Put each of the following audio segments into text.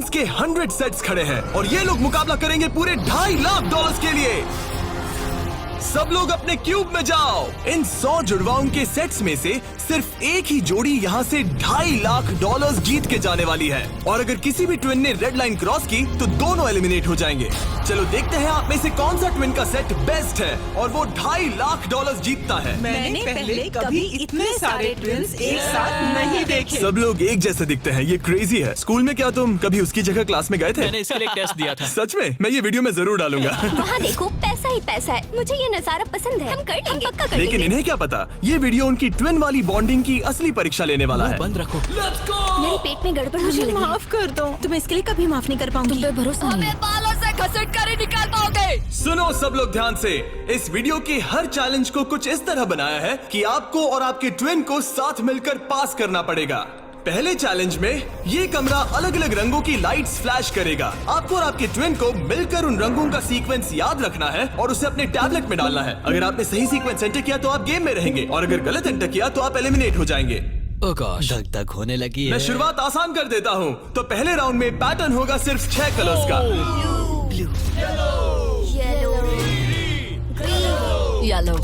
के 100 सेट्स खड़े हैं और ये लोग मुकाबला करेंगे पूरे $2.5 लाख के लिए। सब लोग अपने क्यूब में जाओ। इन 100 जुड़वाओं के सेट्स में से सिर्फ एक ही जोड़ी यहाँ से $2.5 लाख जीत के जाने वाली है। और अगर किसी भी ट्विन ने रेड लाइन क्रॉस की तो दोनों एलिमिनेट हो जाएंगे। चलो देखते हैं आप में से कौन सा ट्विन का सेट बेस्ट है और वो $2.5 लाख जीतता है। मैंने पहले कभी इतने सारे ट्विन्स एक साथ नहीं देखे। सब लोग एक जैसे दिखते हैं, ये क्रेजी है। स्कूल में क्या तुम कभी उसकी जगह क्लास में गए थे? मैंने इसके लिए एक टेस्ट दिया था। सच में? मैं ये वीडियो में जरूर डालूंगा। वहाँ देखो, पैसा ही पैसा है। मुझे ये नजारा पसंद है। हम कर लेंगे, पक्का कर लेकिन लेंगे। इन्हें क्या पता, ये वीडियो उनकी ट्विन वाली बॉन्डिंग की असली परीक्षा लेने वाला है। बंद रखो। मेरे पेट में गड़बड़ होने मुझे लगी। माफ कर दो, तुम इसके लिए कभी माफ नहीं कर पाऊंगी। तुम पे भरोसा नहीं है। बालों से घसीट कर ही निकाल पाओगे। सुनो सब लोग ध्यान से, इस वीडियो के हर चैलेंज को कुछ इस तरह बनाया है कि आपको और आपके ट्विन को साथ मिलकर पास करना पड़ेगा। पहले चैलेंज में ये कमरा अलग अलग रंगों की लाइट्स फ्लैश करेगा। आपको और आपके ट्विन को मिलकर उन रंगों का सीक्वेंस याद रखना है और उसे अपने टैबलेट में डालना है। अगर आपने सही सीक्वेंस एंटर किया तो आप गेम में रहेंगे और अगर गलत एंटर किया तो आप एलिमिनेट हो जाएंगे। ओह गॉश, धक धक होने लगी है। मैं शुरुआत आसान कर देता हूँ। तो पहले राउंड में पैटर्न होगा सिर्फ 6 कलर्स का। येलो,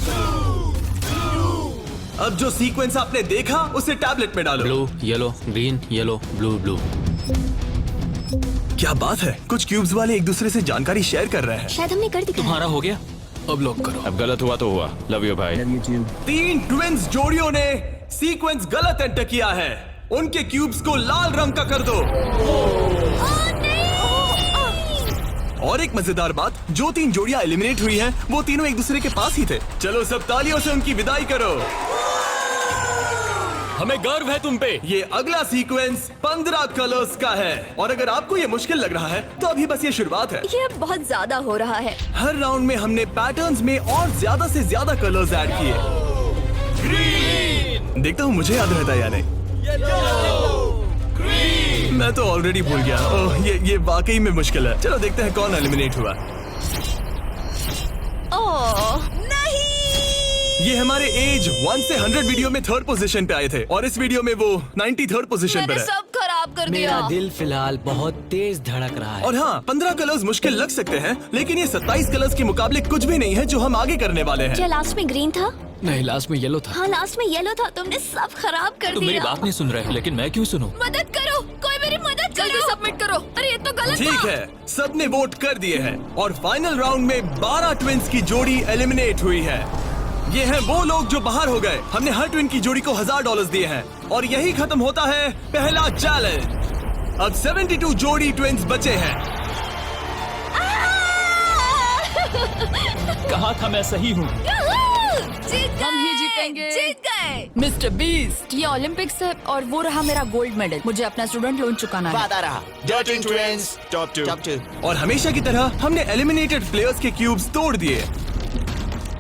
अब जो सीक्वेंस आपने देखा उसे टैबलेट में डालो। Blue, yellow, green, yellow, blue, blue. क्या बात है, कुछ क्यूब्स वाले एक दूसरे से जानकारी शेयर कर रहे हैं। शायद हमने कर दिखाया। तुम्हारा हो गया, अब लॉक करो। अब गलत हुआ तो हुआ। लव यू भाई। 3 ट्विन्स जोड़ियों ने सीक्वेंस गलत एंटर किया है। उनके क्यूब्स को लाल रंग का कर दो। और एक मजेदार बात, जो 3 जोड़ियां एलिमिनेट हुई हैं, वो तीनों एक दूसरे के पास ही थे। चलो सब तालियों से उनकी विदाई करो। हमें गर्व है तुम पे। ये अगला सीक्वेंस 15 कलर्स का है और अगर आपको ये मुश्किल लग रहा है तो अभी बस ये शुरुआत है। ये अब बहुत ज्यादा हो रहा है। हर राउंड में हमने पैटर्न्स में और ज्यादा से ज्यादा कलर्स ऐड किए। ग्रीन, देखता हूँ मुझे याद रहता है या नहीं। मैं तो ऑलरेडी भूल गया। ओह, ये वाकई में मुश्किल है। चलो देखते हैं कौन एलिमिनेट हुआ। ओह नहीं, ये हमारे एज 1 से 100 वीडियो में 3rd पोजीशन पे आए थे और इस वीडियो में वो 93rd पोजीशन पर मैंने है। सब खराब कर दिया। मेरा दिल फिलहाल बहुत तेज धड़क रहा है। और हाँ, 15 कलर्स मुश्किल लग सकते हैं, लेकिन ये 27 कलर्स के मुकाबले कुछ भी नहीं है जो हम आगे करने वाले हैं। क्या लास्ट में ग्रीन था? नहीं, लास्ट में येलो था। हाँ, लास्ट में येलो था। तुमने सब खराब कर तुम दिया। मेरी बात नहीं सुन रहे, लेकिन मैं क्यों सुनूं? मदद करो, कोई मेरी मदद करो। जल्दी सबमिट करो। अरे ये तो गलत ठीक था। है, सबने वोट कर दिए हैं और फाइनल राउंड में 12 ट्विन्स की जोड़ी एलिमिनेट हुई है। ये हैं वो लोग जो बाहर हो गए। हमने हर ट्विन की जोड़ी को $1000 दिए हैं और यही खत्म होता है पहला चैलेंज। अब 72 जोड़ी ट्विन्स बचे हैं। कहा था मैं सही हूँ। जीत गए, हम ही जीतेंगे। जीत गए। मिस्टर बीस्ट, ये ओलंपिक्स है और वो रहा मेरा गोल्ड मेडल। मुझे अपना स्टूडेंट लोन चुकाना है। वादा रहा। Dirty Twins, top 2. टॉप 2। और हमेशा की तरह हमने एलिमिनेटेड प्लेयर्स के क्यूब्स तोड़ दिए।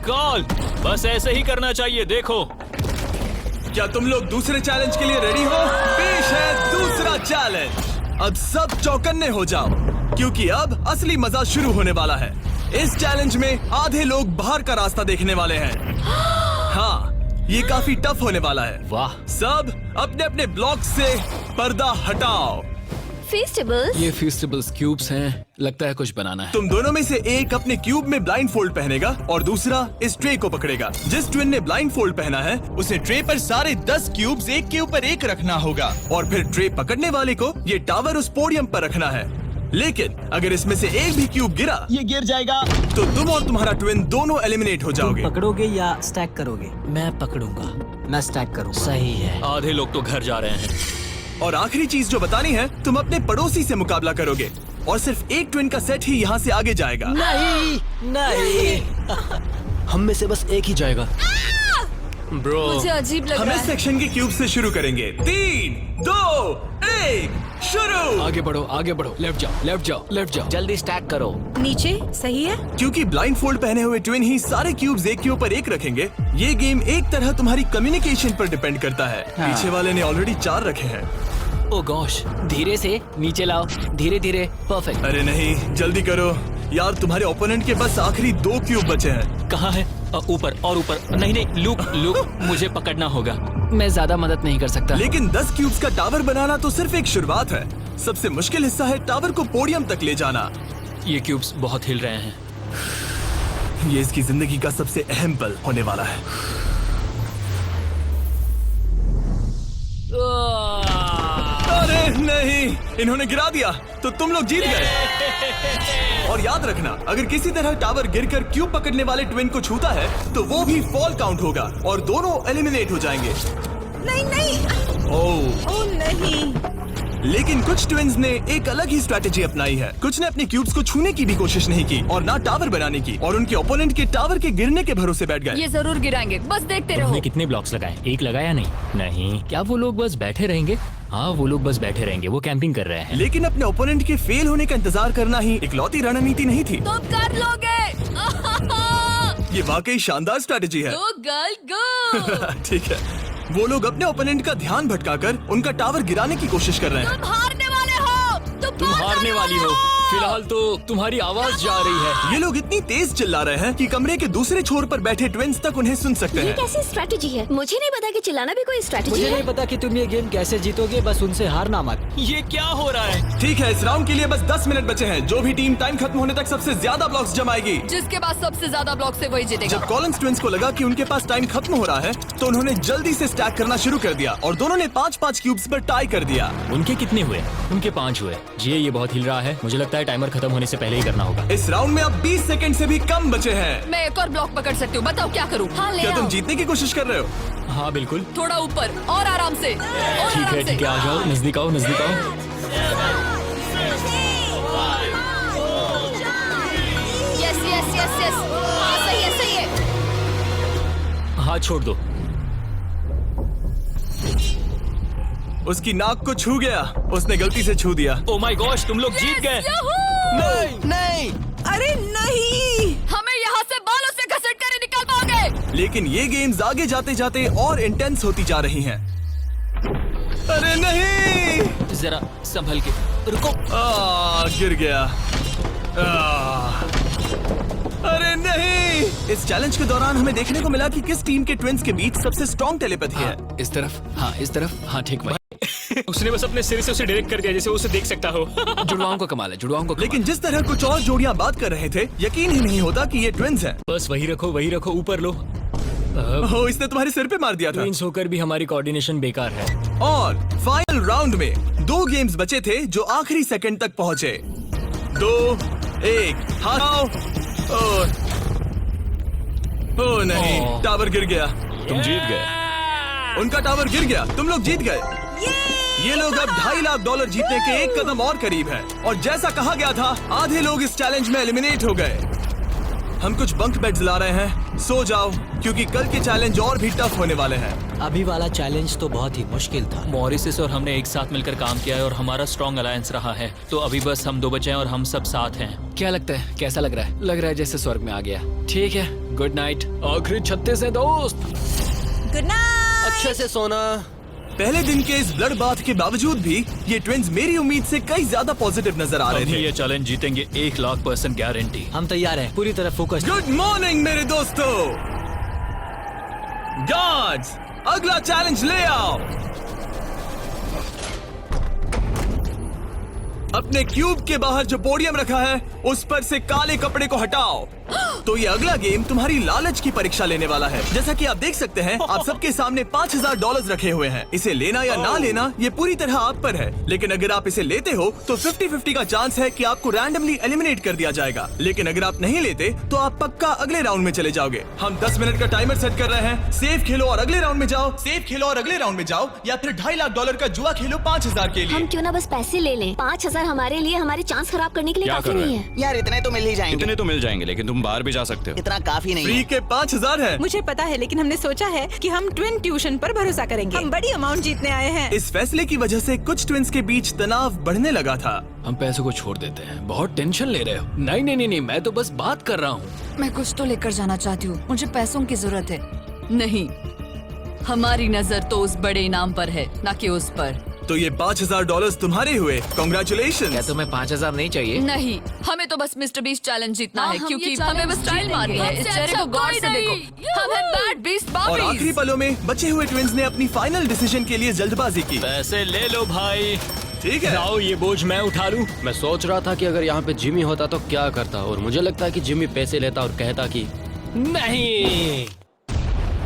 कॉल, बस ऐसे ही करना चाहिए। देखो, क्या तुम लोग दूसरे चैलेंज के लिए रेडी हो? पेश है दूसरा चैलेंज। अब सब चौकन्ने हो जाओ क्योंकि अब असली मजा शुरू होने वाला है। इस चैलेंज में आधे लोग बाहर का रास्ता देखने वाले हैं। हाँ, ये काफी टफ होने वाला है। वाह। सब अपने अपने ब्लॉक से पर्दा हटाओ। फेस्टिवल्स, ये फेस्टिवल्स क्यूब्स हैं, लगता है कुछ बनाना है। तुम दोनों में से एक अपने क्यूब में ब्लाइंड फोल्ड पहनेगा और दूसरा इस ट्रे को पकड़ेगा। जिस ट्विन ने ब्लाइंड फोल्ड पहना है उसे ट्रे पर सारे 10 क्यूब्स एक के ऊपर एक रखना होगा और फिर ट्रे पकड़ने वाले को ये टावर उस पोडियम पर रखना है। लेकिन अगर इसमें से एक भी क्यूब गिरा, ये गिर जाएगा। तो तुम और तुम्हारा ट्विन दोनों एलिमिनेट हो जाओगे। पकड़ोगे या स्टैक करोगे? मैं पकड़ूंगा। मैं स्टैक करूंगा। सही है। आधे लोग तो घर जा रहे हैं। और आखिरी चीज जो बतानी है, तुम अपने पड़ोसी से मुकाबला करोगे और सिर्फ एक ट्विन का सेट ही यहाँ से आगे जाएगा। नहीं हम में से बस एक ही जाएगा। ब्रो, मुझे अजीब लग हम रहा इस है। सेक्शन के क्यूब से शुरू करेंगे। 3, 2, 1, शुरू। आगे बढ़ो, आगे बढ़ो। लेफ्ट जाओ, लेफ्ट जाओ, लेफ्ट जाओ। जल्दी स्टैक करो। नीचे सही है। क्योंकि ब्लाइंड फोल्ड पहने हुए ट्विन ही सारे क्यूब्स एक के ऊपर एक रखेंगे, ये गेम एक तरह तुम्हारी कम्युनिकेशन पर डिपेंड करता है। पीछे वाले ने ऑलरेडी 4 रखे हैं। ओ गॉश, धीरे से नीचे लाओ, धीरे धीरे। परफेक्ट। अरे नहीं, जल्दी करो यार, तुम्हारे ओपोनेंट के बस आखिरी 2 क्यूब बचे हैं। कहाँ है? ऊपर और ऊपर। नहीं नहीं, लूप लूप, मुझे पकड़ना होगा। मैं ज्यादा मदद नहीं कर सकता। लेकिन 10 क्यूब्स का टावर बनाना तो सिर्फ एक शुरुआत है। सबसे मुश्किल हिस्सा है टावर को पोडियम तक ले जाना। ये क्यूब्स बहुत हिल रहे हैं। ये इसकी जिंदगी का सबसे अहम पल होने वाला है। अरे नहीं, इन्होंने गिरा दिया तो तुम लोग जीत गए। और याद रखना, अगर किसी तरह टावर गिरकर क्यूब पकड़ने वाले ट्विन को छूता है तो वो भी फॉल काउंट होगा और दोनों एलिमिनेट हो जाएंगे। नहीं नहीं, ओह नहीं। लेकिन कुछ ट्विन्स ने एक अलग ही स्ट्रैटेजी अपनाई है। कुछ ने अपने क्यूब्स को छूने की भी कोशिश नहीं की और ना टावर बनाने की, और उनके ओपोनेंट के टावर के गिरने के भरोसे बैठ गए। ये जरूर गिराएंगे, बस देखते रहो। तुमने कितने ब्लॉक्स लगाए? एक लगाया नहीं। क्या वो लोग बस बैठे रहेंगे? हाँ, वो लोग बस बैठे रहेंगे, वो कैंपिंग कर रहे हैं। लेकिन अपने ओपोनेंट के फेल होने का इंतजार करना ही इकलौती रणनीति नहीं थी। तुम कर लोगे। ये वाकई शानदार स्ट्रैटेजी है। गो गर्ल गो। ठीक है, वो लोग अपने ओपोनेंट का ध्यान भटकाकर उनका टावर गिराने की कोशिश कर रहे हैं। तुम हारने वाले हो। तुम हारने वाली हो। फिलहाल तो तुम्हारी आवाज जा रही है। ये लोग इतनी तेज चिल्ला रहे हैं कि कमरे के दूसरे छोर पर बैठे ट्विन्स तक उन्हें सुन सकते ये हैं। कैसी स्ट्रैटेजी है? मुझे नहीं पता कि चिल्लाना भी कोई स्ट्रैटेजी मुझे है। नहीं पता कि तुम ये गेम कैसे जीतोगे, बस उनसे हारना मत। ये क्या हो रहा है? ठीक है, इस राउंड के लिए बस 10 मिनट बचे हैं। जो भी टीम टाइम खत्म होने तक सबसे ज्यादा ब्लॉक्स जमाएगी, जिसके पास सबसे ज्यादा ब्लॉक से वही जीतेगा। जब कॉलिंस ट्विन्स को लगा कि उनके पास टाइम खत्म हो रहा है तो उन्होंने जल्दी से स्टैक करना शुरू कर दिया और दोनों ने 5-5 क्यूब्स पर टाई कर दिया। उनके कितने हुए? उनके 5 हुए। जी, ये बहुत हिल रहा है। मुझे लगता है टाइमर खत्म होने से पहले ही करना होगा। इस राउंड में अब 20 सेकंड से भी कम बचे हैं। मैं एक और ब्लॉक पकड़ सकती हूँ, बताओ क्या करूँ? हाँ, ले क्या तुम आओ। जीतने की कोशिश कर रहे हो? हाँ बिल्कुल। थोड़ा ऊपर और आराम से। और ठीक आराम है, से। ठीक है, आ जाओ, नजदीक आओ, नजदीक आओ। Yes yes yes yes. हाँ, सही है सही है। हाथ छोड़ दो। उसकी नाक को छू गया, उसने गलती से छू दिया। ओ माय गॉश, तुम लोग जीत गए। नहीं, अरे नहीं। हमें यहाँ से बालों से घसीट कर ही निकल पाओगे। लेकिन ये गेम्स आगे जाते जाते और इंटेंस होती जा रही हैं। अरे नहीं, जरा संभल के रुको। गिर गया। अरे नहीं। इस चैलेंज के दौरान हमें देखने को मिला कि किस टीम के ट्विन्स के बीच सबसे स्ट्रॉन्ग टेलीपैथी है। इस तरफ, हाँ इस तरफ, हाँ ठीक भाई। उसने बस अपने सिर से उसे डायरेक्ट कर दिया जैसे वो उसे देख सकता हो। जुड़वाओं को कमाल है, जुड़वाओं को कमाल। लेकिन जिस तरह कुछ और जोड़ियां बात कर रहे थे, यकीन ही नहीं होता कि ये ट्विन्स हैं। बस वही रखो, ऊपर लो। ओह, इसने तुम्हारे सिर पे मार दिया था। ट्विंस होकर भी हमारी कोऑर्डिनेशन बेकार है। और फाइनल राउंड में 2 गेम्स बचे थे जो आखिरी सेकंड तक पहुंचे। 2-1 हारो। ओह नहीं, ओह। टावर गिर गया। तुम जीत गए। उनका टावर गिर गया, तुम लोग जीत गए। ये लोग अब $2.5 लाख जीतने के एक कदम और करीब है। और जैसा कहा गया था, आधे लोग इस चैलेंज में एलिमिनेट हो गए। हम कुछ बंक बेड्स ला रहे हैं, सो जाओ क्योंकि कल के चैलेंज और भी टफ होने वाले हैं। अभी वाला चैलेंज तो बहुत ही मुश्किल था। मॉरिसस और हमने एक साथ मिलकर काम किया है और हमारा स्ट्रॉन्ग अलायंस रहा है। तो अभी बस हम 2 बचे हैं और हम सब साथ हैं। क्या लगता है, कैसा लग रहा है? लग रहा है जैसे स्वर्ग में आ गया। ठीक है, गुड नाइट। आखिरी 36 है दोस्त। Good night. अच्छे से सोना। पहले दिन के इस ब्लड बाथ के बावजूद भी ये ट्विन्स मेरी उम्मीद से कई ज्यादा पॉजिटिव नजर आ रहे हम थे। ये चैलेंज जीतेंगे, 1,00,000% गारंटी। हम तैयार हैं, पूरी तरह फोकस। गुड मॉर्निंग मेरे दोस्तों। गार्ड्स, अगला चैलेंज ले आओ। अपने क्यूब के बाहर जो पोडियम रखा है उस पर से काले कपड़े को हटाओ। तो ये अगला गेम तुम्हारी लालच की परीक्षा लेने वाला है। जैसा कि आप देख सकते हैं, आप सबके सामने $5,000 रखे हुए हैं। इसे लेना या ना लेना ये पूरी तरह आप पर है। लेकिन अगर आप इसे लेते हो तो 50-50 का चांस है कि आपको रैंडमली एलिमिनेट कर दिया जाएगा। लेकिन अगर आप नहीं लेते तो आप पक्का अगले राउंड में चले जाओगे। हम 10 मिनट का टाइमर सेट कर रहे हैं। सेफ खेलो और अगले राउंड में जाओ, सेफ खेलो और अगले राउंड में जाओ, या फिर $2.5 लाख का जुआ खेलो 5,000 के लिए। हम क्यों ना बस पैसे ले लें? 5,000 हमारे लिए हमारे चांस खराब करने के लिए क्या काफी कर रहे नहीं हैं? है। यार इतने तो मिल ही जाएंगे। इतने तो मिल जाएंगे, लेकिन तुम बाहर भी जा सकते हो। इतना काफी नहीं फ्री है। के 5,000 है। मुझे पता है, लेकिन हमने सोचा है कि हम ट्विन ट्यूशन पर भरोसा करेंगे। हम बड़ी अमाउंट जीतने आए हैं। इस फैसले की वजह से कुछ ट्विन्स के बीच तनाव बढ़ने लगा था। हम पैसों को छोड़ देते हैं, बहुत टेंशन ले रहे हो। नहीं, मैं तो बस बात कर रहा हूँ। मैं कुछ तो लेकर जाना चाहती हूँ, मुझे पैसों की जरूरत है। नहीं, हमारी नजर तो उस बड़े इनाम पर है, ना कि उस पर। तो ये $5,000 तुम्हारे हुए। कॉन्ग्रेचुलेशन। क्या तुम्हें 5,000 नहीं चाहिए? नहीं, हमें तो बस मिस्टर बीस्ट चैलेंज जीतना है, हम क्योंकि ये हमें बस challenge स्टाइल मारनी है। इस जीतेंगे। चेहरे को गौर से देखो, हम हैं बैड बीस्ट और आखिरी बॉबीज। पलों में बचे हुए ट्विन्स ने अपनी फाइनल डिसीजन के लिए जल्दबाजी की। पैसे ले लो भाई। ठीक है। लाओ ये बोझ मैं उठा लूं। मैं सोच रहा था कि अगर यहाँ पे जिमी होता तो क्या करता, और मुझे लगता है कि जिमी पैसे लेता और कहता कि नहीं।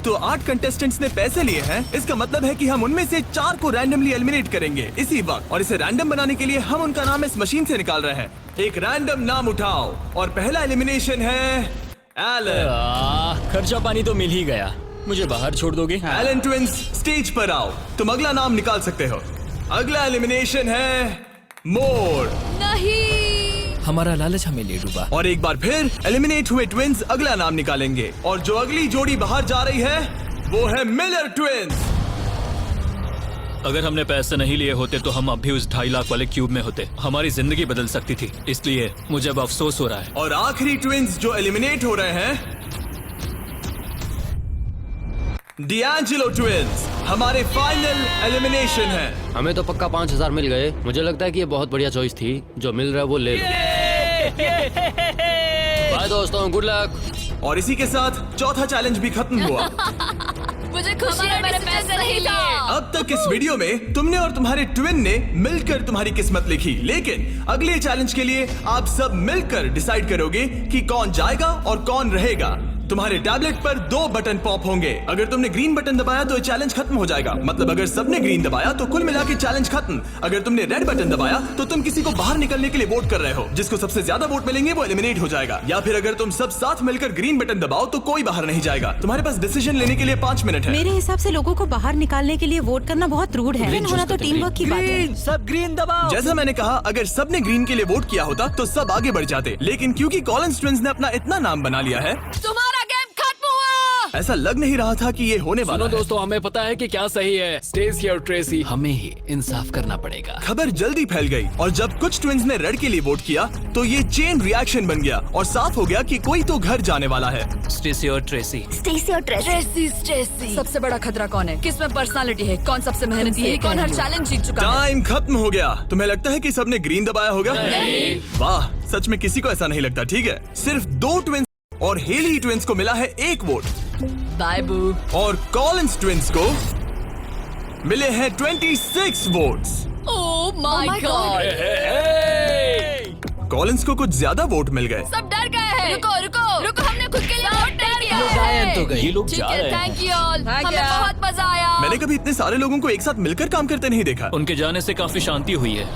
तो 8 कंटेस्टेंट्स ने पैसे लिए हैं। इसका मतलब है कि हम उनमें से 4 को रैंडमली एलिमिनेट करेंगे इसी वक्त, और इसे रैंडम बनाने के लिए हम उनका नाम इस मशीन से निकाल रहे हैं। एक रैंडम नाम उठाओ, और पहला एलिमिनेशन है एलन। खर्चा पानी तो मिल ही गया, मुझे बाहर छोड़ दोगे? एलन ट्विंस, स्टेज पर आओ। तुम अगला नाम निकाल सकते हो। अगला एलिमिनेशन है मोर। नहीं। हमारा लालच हमें ले डूबा। और एक बार फिर एलिमिनेट हुए ट्विंस अगला नाम निकालेंगे, और जो अगली जोड़ी बाहर जा रही है वो है मिलर ट्विंस। अगर हमने पैसे नहीं लिए होते तो हम अब भी उस 2.5 लाख वाले क्यूब में होते। हमारी जिंदगी बदल सकती थी, इसलिए मुझे अब अफसोस हो रहा है। और आखिरी ट्विंस जो एलिमिनेट हो रहे हैं, डिएंजेलो ट्विंस, हमारे फाइनल एलिमिनेशन है। हमें तो पक्का 5,000 मिल गए। मुझे लगता है कि ये बहुत बढ़िया चॉइस थी। जो मिल रहा है वो ले लो। बाय दोस्तों, गुड लक। और इसी के साथ चौथा चैलेंज भी खत्म हुआ। मुझे खुशी है मैंने पैसे नहीं लिए। अब तक इस वीडियो में तुमने और तुम्हारे ट्विन ने मिलकर तुम्हारी किस्मत लिखी, लेकिन अगले चैलेंज के लिए आप सब मिलकर डिसाइड करोगे कि कौन जाएगा और कौन रहेगा। तुम्हारे टैबलेट पर 2 बटन पॉप होंगे। अगर तुमने ग्रीन बटन दबाया तो चैलेंज खत्म हो जाएगा, मतलब अगर सबने ग्रीन दबाया तो कुल मिला के चैलेंज खत्म। अगर तुमने रेड बटन दबाया तो तुम किसी को बाहर निकलने के लिए वोट कर रहे हो। जिसको सबसे ज्यादा वोट मिलेंगे वो एलिमिनेट हो जाएगा। या फिर अगर तुम सब साथ मिलकर ग्रीन बटन दबाओ तो कोई बाहर नहीं जाएगा। तुम्हारे पास डिसीजन लेने के लिए 5 मिनट है। मेरे हिसाब से लोगों को बाहर निकालने के लिए वोट करना बहुत रूड है। ग्रीन होना तो टीम वर्क की बात है। सब ग्रीन दबाओ। जैसा मैंने कहा, अगर सबने ग्रीन के लिए वोट किया होता तो सब आगे बढ़ जाते, लेकिन क्योंकि कॉलिंस ट्विंस ने अपना इतना नाम बना लिया है, तुम्हारा गेम खत्म हुआ। ऐसा लग नहीं रहा था कि ये होने वाला सुनो है। दोस्तों, हमें पता है कि क्या सही है। स्टेसी और ट्रेसी, हमें ही इंसाफ करना पड़ेगा। खबर जल्दी फैल गई, और जब कुछ ट्विंस ने रेड के लिए वोट किया तो ये चेन रिएक्शन बन गया और साफ हो गया कि कोई तो घर जाने वाला है। स्टेसी और ट्रेसी। स्टेसी और ट्रेसी। सबसे बड़ा खतरा कौन है? किसमें पर्सनालिटी है? कौन सबसे मेहनती है? कौन हर चैलेंज जीत चुका है? टाइम खत्म हो गया। तुम्हें लगता है कि सबने ग्रीन दबाया होगा? वाह, सच में किसी को ऐसा नहीं लगता। ठीक है, सिर्फ 2 ट्विंस और हेली ट्विंस को मिला है 1 वोट, बाय बू। और कॉलिंस ट्विंस को मिले हैं 26 votes. Oh my God. Collins को कुछ ज्यादा वोट मिल गए। सब डर गए हैं। रुको, हमने खुद के लिए वोट नहीं किया है। गायब तो गए। ये लोग ठीक जा है, रहे हैं। Thank you all. हमें बहुत मजा आया। मैंने कभी इतने सारे लोगों को एक साथ मिलकर काम करते नहीं देखा। उनके जाने से काफी शांति हुई है।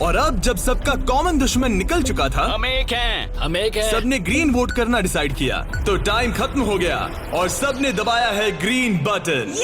और अब जब सबका कॉमन दुश्मन निकल चुका था, हम एक हैं। सबने ग्रीन वोट करना डिसाइड किया। तो टाइम खत्म हो गया और सबने दबाया है ग्रीन बटन।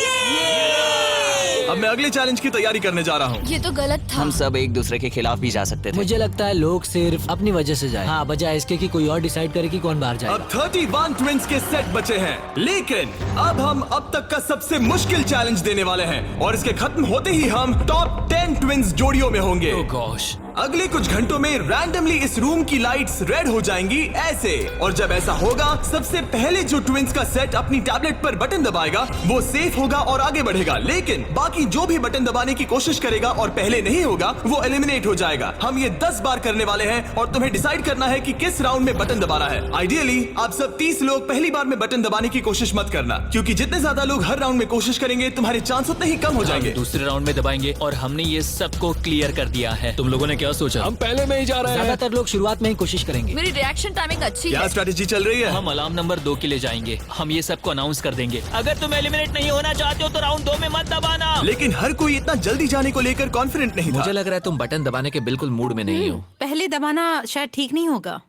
अब मैं अगले चैलेंज की तैयारी करने जा रहा हूँ। ये तो गलत था। हम सब एक दूसरे के खिलाफ भी जा सकते थे। मुझे लगता है लोग सिर्फ अपनी वजह से जाए। हाँ, बजाय इसके कि कोई और डिसाइड करे कि कौन बाहर जाए। अब 31 ट्विंस के सेट बचे हैं, लेकिन अब हम अब तक का सबसे मुश्किल चैलेंज देने वाले हैं, और इसके खत्म होते ही हम टॉप 10 ट्विंस जोड़ियों में होंगे। Oh gosh। अगले कुछ घंटों में रैंडमली इस रूम की लाइट्स रेड हो जाएंगी ऐसे, और जब ऐसा होगा सबसे पहले जो ट्विंस का सेट अपनी टैबलेट पर बटन दबाएगा वो सेफ होगा और आगे बढ़ेगा, लेकिन बाकी जो भी बटन दबाने की कोशिश करेगा और पहले नहीं होगा वो एलिमिनेट हो जाएगा। हम ये 10 बार करने वाले हैं और तुम्हें डिसाइड करना है कि किस राउंड में बटन दबाना है। आइडियली आप सब 30 लोग पहली बार में बटन दबाने की कोशिश मत करना, क्योंकि जितने ज्यादा लोग हर राउंड में कोशिश करेंगे तुम्हारे चांस उतने ही कम हो जाएंगे। दूसरे राउंड में दबाएंगे, और हमने ये सबको क्लियर कर दिया है। तुम लोगों ने क्या सोचा? हम पहले में ही जा रहे हैं। ज्यादातर लोग शुरुआत में ही कोशिश करेंगे। मेरी रिएक्शन टाइमिंग अच्छी क्या है। स्ट्रेटेजी चल रही है? हम अलार्म नंबर 2 के लिए जाएंगे। हम ये सबको अनाउंस कर देंगे। अगर तुम एलिमिनेट नहीं होना चाहते हो तो राउंड 2 में मत दबाना। लेकिन हर कोई इतना जल्दी जाने को लेकर कॉन्फिडेंट नहीं था। मुझे लग रहा है तुम बटन दबाने के बिल्कुल मूड में नहीं हो। पहले दबाना शायद ठीक नहीं होगा।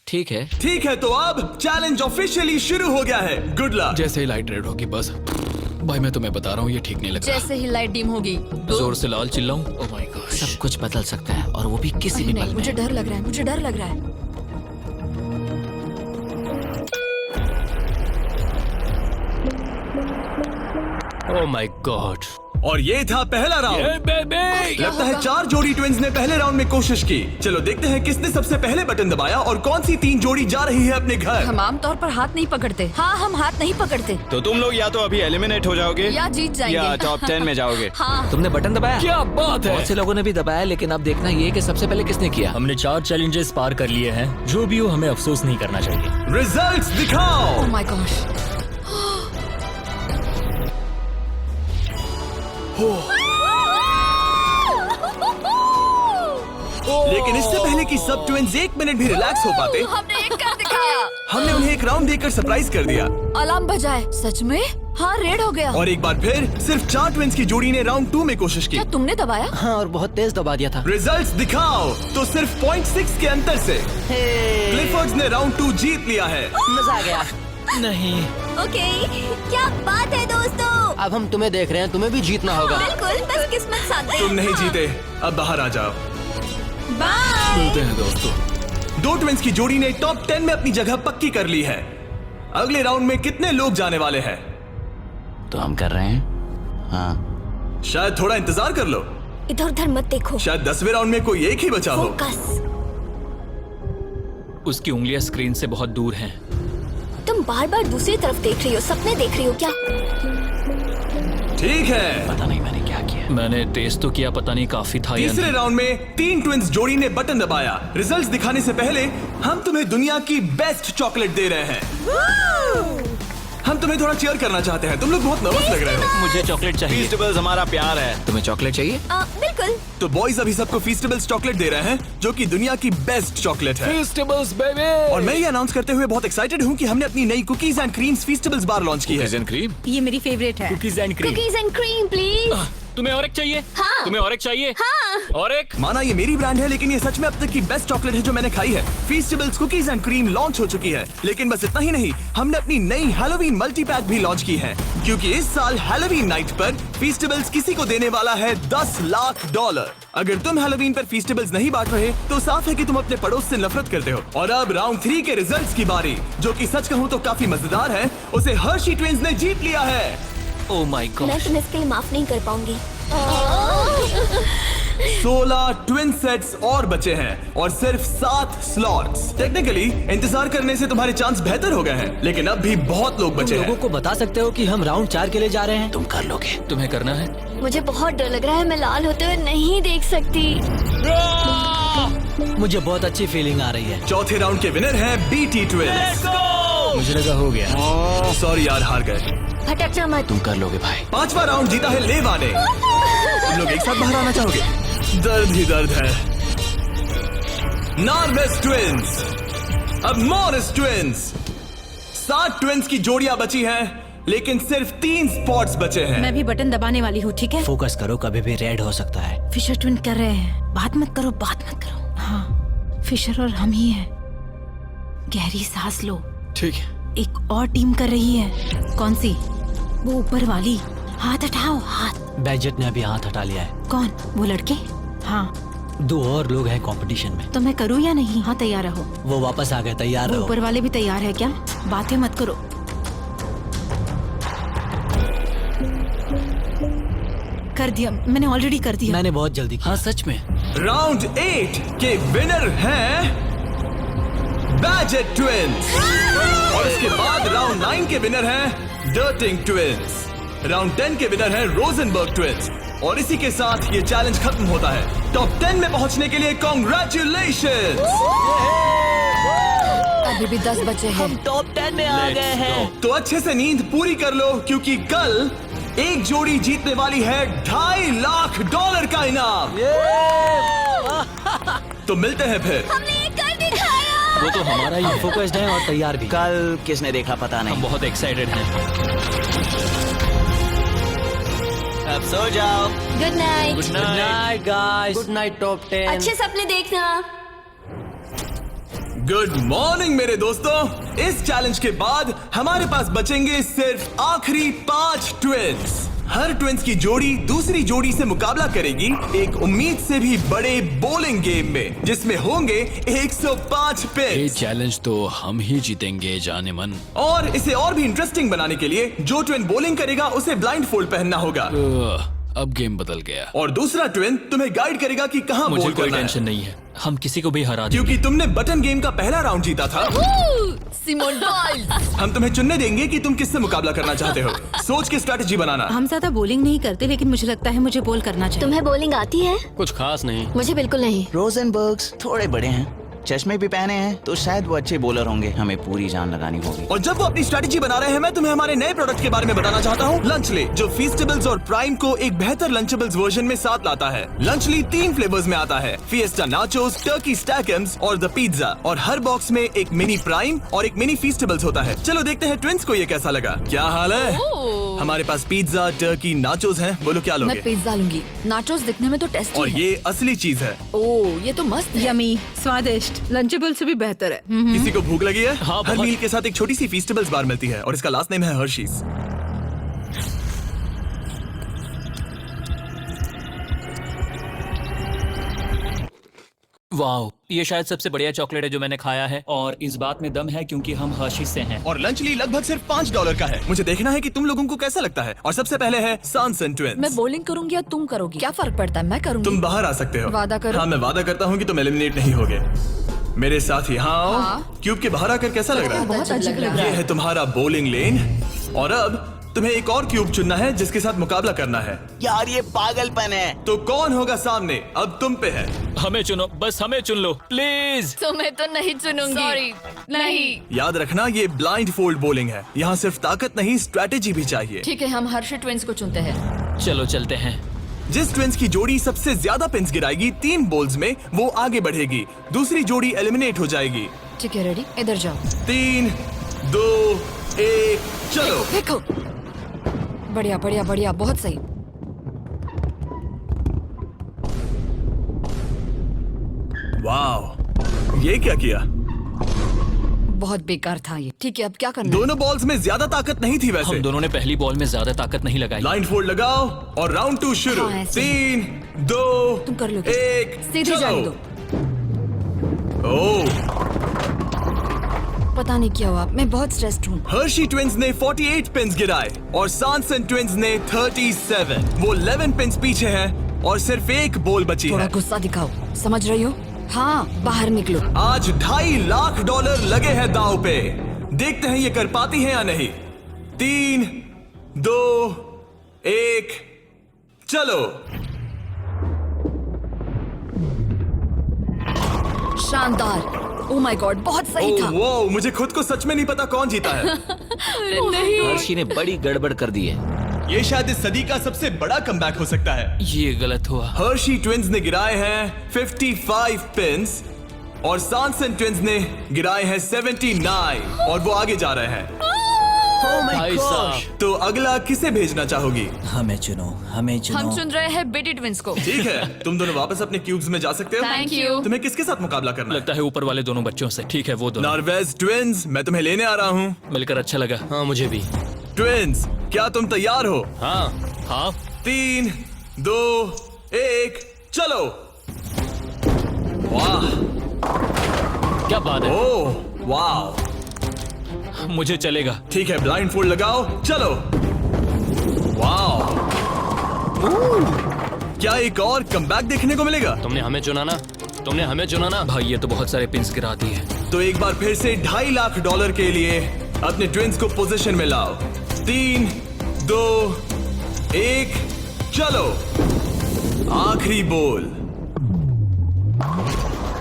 ठीक है। ठीक है, तो अब चैलेंज ऑफिशियली शुरू हो गया है। Good luck. जैसे ही लाइट रेड होगी बस। भाई मैं तुम्हें बता रहा हूँ, ये ठीक नहीं लग रहा। जैसे ही लाइट डिम होगी जोर से लाल चिल्लाऊं? Oh my God. सब कुछ बदल सकता है, और वो भी किसी भी पल नहीं, में। मुझे डर लग रहा है। मुझे डर लग रहा है। Oh my God. और ये था पहला राउंड। लगता है 4 जोड़ी ट्विंस ने पहले राउंड में कोशिश की। चलो देखते हैं किसने सबसे पहले बटन दबाया और कौन सी 3 जोड़ी जा रही है अपने घर। हम आमतौर पर हाथ नहीं पकड़ते। हाँ, हम हाथ नहीं पकड़ते। तो तुम लोग या तो अभी एलिमिनेट हो जाओगे या जीत जाएंगे। या टॉप 10 में जाओगे। हाँ। तुमने बटन दबाया? क्या बात है। बहुत से लोगों ने भी दबाया, लेकिन अब देखना ये कि सबसे पहले किसने किया। हमने 4 चैलेंजेस पार कर लिए हैं। जो भी हो, हमें अफसोस नहीं करना चाहिए। रिजल्ट्स दिखाओ। ओह माय गॉश। लेकिन इससे पहले कि सब ट्विंस 1 मिनट भी रिलैक्स हो पाते, हमने एक कर दिखाया। हमने उन्हें एक राउंड देकर सरप्राइज कर दिया। अलार्म बजाए। सच में? हाँ, रेड हो गया। और एक बार फिर सिर्फ 4 ट्विंस की जोड़ी ने राउंड 2 में कोशिश की। क्या तुमने दबाया? हाँ, और बहुत तेज दबा दिया था। रिजल्ट्स दिखाओ। तो सिर्फ 0.6 के अंतर से क्लिफर्ड्स ने राउंड 2 जीत लिया है। मजा आ गया। नहीं। ओके, क्या बात है दोस्तों। अब हम तुम्हें देख रहे हैं, तुम्हें भी जीतना होगा। बिल्कुल, बस किस्मत साथ दे। तुम नहीं जीते, अब बाहर आ जाओ। बाय। मिलते हैं दोस्तों। 2 ट्विंस की जोड़ी ने टॉप 10 में अपनी जगह पक्की कर ली है। अगले राउंड में कितने लोग जाने वाले हैं? तो हम कर रहे हैं। हाँ, शायद थोड़ा इंतजार कर लो। इधर उधर मत देखो। शायद 10वें राउंड में कोई एक ही बचा हो। फोकस। उसकी उंगलियां स्क्रीन से बहुत दूर हैं। तुम बार बार दूसरी तरफ देख रही हो, सपने देख रही हो क्या? ठीक है, पता नहीं मैंने क्या किया। मैंने टेस्ट तो किया, पता नहीं काफी था या तीसरे नहीं। राउंड में 3 ट्विंस जोड़ी ने बटन दबाया। रिजल्ट्स दिखाने से पहले हम तुम्हें दुनिया की बेस्ट चॉकलेट दे रहे हैं। हम तुम्हें थोड़ा चीयर करना चाहते हैं। तुम लोग बहुत नर्वस लग रहे हो। मुझे चॉकलेट चाहिए। फीस्टेबल्स हमारा प्यार है। तुम्हें चॉकलेट चाहिए? बिल्कुल। तो बॉयज अभी सबको फीस्टेबल्स चॉकलेट दे रहे हैं, जो कि दुनिया की बेस्ट चॉकलेट है। Festivals baby. और मैं ये अनाउंस करते हुए बहुत एक्साइटेड हूँ कि हमने अपनी नई cookies and creams Feastables bar launch की है। Cookies and cream? ये मेरी फेवरेट है। Cookies and cream. Cookies and cream please. तुम्हें और एक चाहिए? हाँ। तुम्हें और एक चाहिए? हाँ। और एक? माना ये मेरी ब्रांड है, लेकिन ये सच में अब तक की बेस्ट चॉकलेट है जो मैंने खाई है। फीस्टेबल्स कुकीज एंड क्रीम लॉन्च हो चुकी है, लेकिन बस इतना ही नहीं, हमने अपनी नई हैलोवीन मल्टी पैक भी लॉन्च की है, क्योंकि इस साल हैलोवीन नाइट पर फीस्टेबल्स किसी को देने वाला है $10 लाख। अगर तुम हैलोवीन पर फीस्टेबल्स नहीं बांट रहे, तो साफ है कि तुम अपने पड़ोस से नफरत करते हो। और अब राउंड 3 के रिजल्ट्स की बारी, जो कि सच कहूँ तो काफी मजेदार है। उसे हर्शी ट्विंस ने जीत लिया है। Oh my God. मैं तुम्हें इसके लिए माफ नहीं कर पाऊंगी। 16 ट्विन सेट्स और बचे हैं और सिर्फ 7 स्लॉट्स। टेक्निकली इंतजार करने से तुम्हारे चांस बेहतर हो गए हैं, लेकिन अब भी बहुत लोग तुम बचे लोगों हैं। को बता सकते हो कि हम राउंड 4 के लिए जा रहे हैं? तुम कर लोगे। तुम्हें करना है? मुझे बहुत डर लग रहा है, मैं लाल होते हुए नहीं देख सकती। मुझे बहुत अच्छी फीलिंग आ रही है। चौथे राउंड के विनर हैं बीटी ट्विंस। मुझे लगा हो गया। सॉरी यार, हार गए। भटकना मत। तुम कर लोगे भाई। 5वां राउंड जीता है लेवा ने। तुम लोग एक साथ बाहर आना चाहोगे? दर्द ही दर्द है। नार्वेस ट्विंस, अब मॉरिस ट्विंस। 7 ट्विंस की जोड़ियां बची हैं, लेकिन सिर्फ 3 स्पॉट्स बचे हैं। मैं भी बटन दबाने वाली हूँ, ठीक है? फोकस करो, कभी भी रेड हो सकता है। फिशर ट्विन कर रहे हैं। बात मत करो, बात मत करो। हाँ, फिशर और हम ही हैं। गहरी सांस लो। ठीक है। एक और टीम कर रही है। कौन सी? वो ऊपर वाली। हाथ हटाओ, हाथ। बैजेट ने अभी हाथ हटा लिया है। कौन? वो लड़के? हाँ। 2 और लोग हैं कंपटीशन में। तो मैं करूँ या नहीं? हाँ, तैयार रहो। वो वापस आ गए, तैयार वो रहो। ऊपर वाले भी तैयार है क्या? बातें मत करो। कर दिया, मैंने ऑलरेडी कर दिया। मैंने बहुत जल्दी किया। हाँ सच में। राउंड 8 के विनर हैं बैजेट ट्विंस। और इसके बाद राउंड 9 के विनर हैं डर्टिंग ट्विंस। राउंड 10 के विनर हैं रोजनबर्ग ट्विंस। और इसी के साथ ये चैलेंज खत्म होता है। टॉप 10 में पहुंचने के लिए कांग्रेचुलेशंस। अभी भी 10 बचे हैं। टॉप 10 में आ गए हैं। तो अच्छे से नींद पूरी कर लो, क्योंकि कल एक जोड़ी जीतने वाली है $2.5 लाख का इनाम। तो मिलते हैं फिर। हमने ये कर दिखाया। वो तो हमारा ही है। फोकस्ड हैं और तैयार भी। कल किसने देखा पता हम नहीं। बहुत एक्साइटेड हैं। अब सो जाओ। Good night. Good night guys. Good night top 10। अच्छे सपने देखना। गुड मॉर्निंग मेरे दोस्तों। इस चैलेंज के बाद हमारे पास बचेंगे सिर्फ आखिरी 5 ट्विंस। हर ट्विंस की जोड़ी दूसरी जोड़ी से मुकाबला करेगी एक उम्मीद से भी बड़े बोलिंग गेम में, जिसमें होंगे 105 ये पिन्स। चैलेंज तो हम ही जीतेंगे जाने मन। और इसे और भी इंटरेस्टिंग बनाने के लिए जो ट्विन बॉलिंग करेगा उसे ब्लाइंड फोल्ड पहनना होगा। अब गेम बदल गया। और दूसरा ट्विन तुम्हें गाइड करेगा कि कहां मुझे बॉल कोई करना है। टेंशन नहीं है, हम किसी को भी हरा देंगे। क्योंकि तुमने बटन गेम का पहला राउंड जीता था। Simone Biles. हम तुम्हें चुनने देंगे कि तुम किससे मुकाबला करना चाहते हो। सोच के स्ट्रेटेजी बनाना। हम ज्यादा बॉलिंग नहीं करते, लेकिन मुझे लगता है मुझे बॉल करना चाहिए। तुम्हें बॉलिंग आती है? कुछ खास नहीं। मुझे बिल्कुल नहीं। रोजनबर्ग्स थोड़े बड़े हैं। चश्मे भी पहने हैं तो शायद वो अच्छे बॉलर होंगे। हमें पूरी जान लगानी होगी। और जब वो अपनी स्ट्रेटेजी बना रहे हैं, मैं तुम्हें हमारे नए प्रोडक्ट के बारे में बताना चाहता हूँ, लंचली, जो फीस्टेबल्स और प्राइम को एक बेहतर लंचेबल्स वर्जन में साथ लाता है। लंचली 3 फ्लेवर्स में आता है, फिएस्टा नाचोस, टर्की स्टैकम्स और द पिज्जा। और हर बॉक्स में एक मिनी प्राइम और एक मिनी फीस्टेबल्स होता है। चलो देखते हैं ट्विंस को ये कैसा लगा। क्या हाल है? हमारे पास पिज्जा, टर्की, नाचोस हैं। बोलो क्या लोगे? मैं पिज्जा लूंगी। नाचोस दिखने में तो टेस्टी और है। ये असली चीज है। ओह, ये तो मस्त है। यमी, स्वादिष्ट, लंचेबल से भी बेहतर है। किसी को भूख लगी है? हाँ, हर बहुत। मील के साथ एक छोटी सी फीस्टेबल्स बार मिलती है और इसका लास्ट नेम है हर्शीज। वाओ, ये शायद सबसे बढ़िया चॉकलेट है जो मैंने खाया है, और इस बात में दम है क्योंकि हम हर्शीज से हैं। और लंचली लगभग सिर्फ $5 का है। मुझे देखना है कि तुम लोगों को कैसा लगता है। और सबसे पहले है सांसन ट्विंस। मैं बॉलिंग करूंगी या तुम करोगी? क्या फर्क पड़ता है? मैं करूंगी। तुम बाहर आ सकते हो। वादा करो। हाँ, मैं वादा करता हूँ कि तुम एलिमिनेट नहीं होगे। मेरे साथ ही हाँ आओ। हाँ। क्यूब के बाहर आकर कैसा लग रहा है? बहुत अजीब लग रहा ये है। है तुम्हारा बॉलिंग लेन। और अब तुम्हें एक और क्यूब चुनना है जिसके साथ मुकाबला करना है। यार ये पागलपन है। तो कौन होगा सामने? अब तुम पे है। हमें चुनो, बस हमें चुन लो प्लीज। तुम्हें तो नहीं चुनूंगी। सॉरी, नहीं। याद रखना, ये ब्लाइंड फोल्ड बॉलिंग है। यहाँ सिर्फ ताकत नहीं, स्ट्रेटेजी भी चाहिए। ठीक है, हम हर्षी ट्विंस को चुनते हैं। चलो चलते हैं। जिस ट्विंस की जोड़ी सबसे ज्यादा पिंस गिराएगी 3 बॉल्स में, वो आगे बढ़ेगी। दूसरी जोड़ी एलिमिनेट हो जाएगी। ठीक है, रेडी? इधर जाओ। 3, 2, 1, चलो। देखो, बढ़िया बढ़िया बढ़िया, बहुत सही। वाह, ये क्या किया? बहुत बेकार था ये। ठीक है, अब क्या करना है? दोनों बॉल्स में ज्यादा ताकत नहीं थी वैसे। हम दोनों ने पहली बॉल में ज्यादा ताकत नहीं लगाई। लाइन फोल्ड लगाओ और राउंड 2 शुरू। हाँ, ऐसे। 3, 2, तुम कर लोगे। 1, सीधे जाने दो। ओह, पता नहीं क्या हुआ, मैं बहुत स्ट्रेस्ड हूँ। हर्शी ट्विंस ने 48 पिंस गिराए और सांसन ट्विंस ने 37। वो 11 पिंस पीछे हैं और सिर्फ एक बॉल बची थोड़ा है। गुस्सा दिखाओ, समझ रही हो? हाँ, बाहर निकलो। आज $2.5 लाख लगे हैं दांव पे। देखते हैं ये कर पाती हैं या नहीं। 3, 2, 1, चलो। शानदार। ओह माय गॉड, बहुत सही था। वो मुझे खुद को सच में नहीं पता कौन जीता है। नहीं। हर्षी ने बड़ी गड़बड़ कर दी है। ये शायद इस सदी का सबसे बड़ा कमबैक हो सकता है। ये गलत हुआ। हर्शी ट्विंस ने गिराए हैं 55 पिंस और सांसन ट्विंस ने गिराए हैं 79 और वो आगे जा रहे हैं। भाई साहब, तो अगला किसे भेजना चाहोगी? हमें चुनो, हमें चुनो। हम चुन रहे हैं बेटी ट्विंस को। ठीक है, तुम दोनों वापस अपने क्यूब्स में जा सकते हो। Thank you. तुम्हें किसके साथ मुकाबला करना है? लगता है ऊपर वाले दोनों बच्चों से। ठीक है, वो दोनों। नॉर्वेज ट्विंस, मैं तुम्हें लेने आ रहा हूँ। मिलकर अच्छा लगा। हाँ मुझे भी। ट्विंस, क्या तुम तैयार हो? हाँ हाँ, 3, 2, 1, चलो। वाह, क्या बात है। ओह, वाह। मुझे चलेगा। ठीक है, ब्लाइंड फोल्ड लगाओ, चलो। वाह, क्या एक और कमबैक देखने को मिलेगा? तुमने हमें चुना ना, तुमने हमें चुना ना। भाई ये तो बहुत सारे पिंस गिरा दिए। तो एक बार फिर से $2.5 लाख के लिए अपने ट्विंस को पोजीशन में लाओ। 3, 2, 1, चलो। आखिरी बॉल।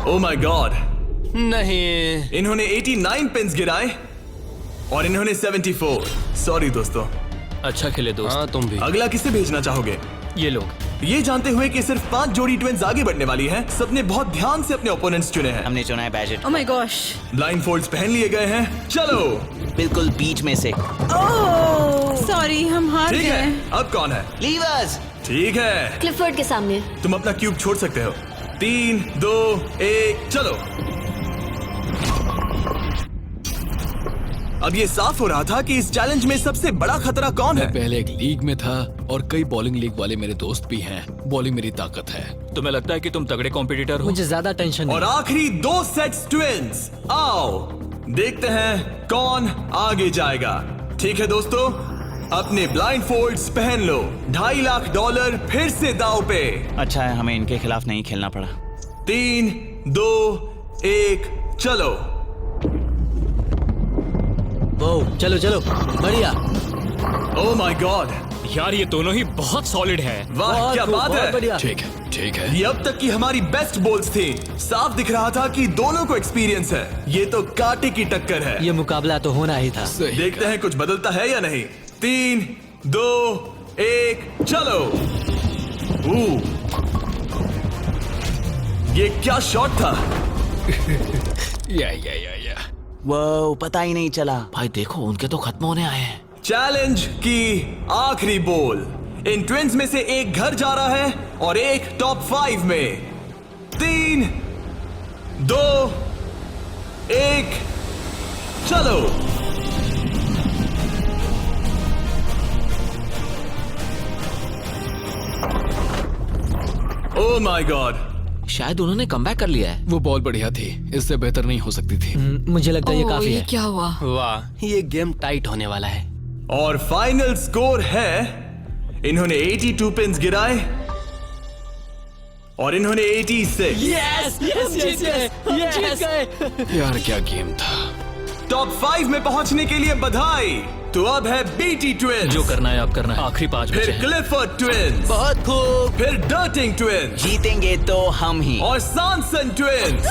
ओह माय गॉड, नहीं। इन्होंने 89 पिंस गिराए और इन्होंने 74। सॉरी दोस्तों। अच्छा खेले दोस्त। हाँ तुम भी। अगला किसे भेजना चाहोगे? ये लोग। ये जानते हुए कि सिर्फ 5 जोड़ी ट्विंस आगे बढ़ने वाली हैं, सबने बहुत ध्यान से अपने ओपोनेंट्स चुने हैं। हमने चुना है बैजेट। Oh my gosh. Blindfolds पहन लिए गए हैं। चलो। बिल्कुल बीच में से। ओह, सॉरी, हम हार ठीक है, गए। अब कौन है? लीवर्स। ठीक है, क्लिफर्ड के सामने। तुम अपना क्यूब छोड़ सकते हो। 3, 2, 1, चलो। अब ये साफ हो रहा था कि इस चैलेंज में सबसे बड़ा खतरा कौन है। पहले एक लीग में था और कई बॉलिंग लीग वाले मेरे दोस्त भी हैं। बॉलिंग मेरी ताकत है। तुम्हें लगता है कि तुम तगड़े कॉम्पिटिटर हो? मुझे ज्यादा टेंशन और नहीं। आखिरी 2 सेट्स ट्विंस। आओ देखते हैं कौन आगे जाएगा। ठीक है दोस्तों, अपने ब्लाइंड फोल्ड्स पहन लो। $2.5 लाख फिर से दांव पे। अच्छा है हमें इनके खिलाफ नहीं खेलना पड़ा। 3, 2, 1, चलो। ओ, चलो चलो, बढ़िया। ओह माय गॉड, यार ये दोनों ही बहुत सॉलिड है। वाह क्या बात है। बढ़िया। ठीक है ये अब तक की हमारी बेस्ट बॉल्स थी। साफ दिख रहा था कि दोनों को एक्सपीरियंस है। ये तो कांटे की टक्कर है। ये मुकाबला तो होना ही था। सही देखते हैं कुछ बदलता है या नहीं। 3, 2, 1 चलो। ये क्या शॉट था। या वो पता ही नहीं चला। भाई देखो उनके तो खत्म होने आए हैं। चैलेंज की आखिरी बॉल। इन ट्विंस में से एक घर जा रहा है और एक टॉप 5 में। 3, 2, 1 चलो। Oh my God. शायद उन्होंने कमबैक कर लिया है। वो बॉल बढ़िया थी, इससे बेहतर नहीं हो सकती थी। मुझे लगता है ये ओह, काफी ये है। क्या हुआ? वाह, ये गेम टाइट होने वाला है। और फाइनल स्कोर है, इन्होंने 82 पिन्स गिराए और इन्होंने 86। यस यार क्या गेम था। टॉप 5 में पहुंचने के लिए बधाई। तो अब है बीटी ट्विंस, जो करना है आप करना है। आखिरी 5 बचे फिर हैं। क्लिफर्ड ट्विंस, बहुत खूब। फिर डर्टिंग ट्विंस जीतेंगे तो हम ही। और सॉनसन ट्विंस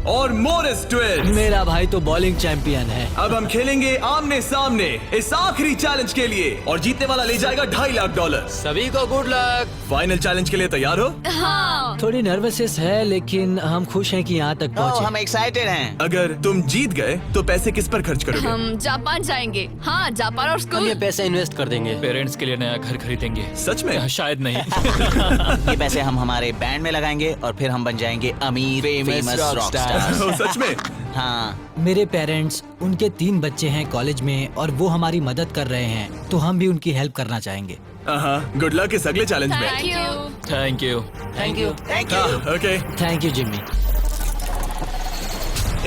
और मोरिस ट्विंस। मेरा भाई तो बॉलिंग चैंपियन है। अब हम खेलेंगे आमने सामने इस आखिरी चैलेंज के लिए और जीतने वाला ले जाएगा $2.5 लाख। सभी को गुड लक। फाइनल चैलेंज के लिए तैयार हो? हाँ। थोड़ी नर्वसनेस है लेकिन हम खुश हैं कि यहाँ तक पहुँचे। हम एक्साइटेड हैं। अगर तुम जीत गए तो पैसे किस पर खर्च करोगे? हम जापान जाएंगे। हाँ, जापान और हम स्कूल। ये पैसे इन्वेस्ट कर देंगे। पेरेंट्स के लिए नया घर खरीदेंगे। सच में? शायद नहीं। ये पैसे हम हमारे बैंड में लगाएंगे और फिर हम बन जाएंगे अमीर फेमस रॉक स्टार्स। ओह, सच में? हाँ। मेरे पेरेंट्स, उनके 3 बच्चे हैं कॉलेज में और वो हमारी मदद कर रहे हैं, तो हम भी उनकी हेल्प करना चाहेंगे। गुड लक इस अगले चैलेंज में। Thank you. Thank you. Thank you. Thank हाँ, you. Okay. Thank you Jimmy.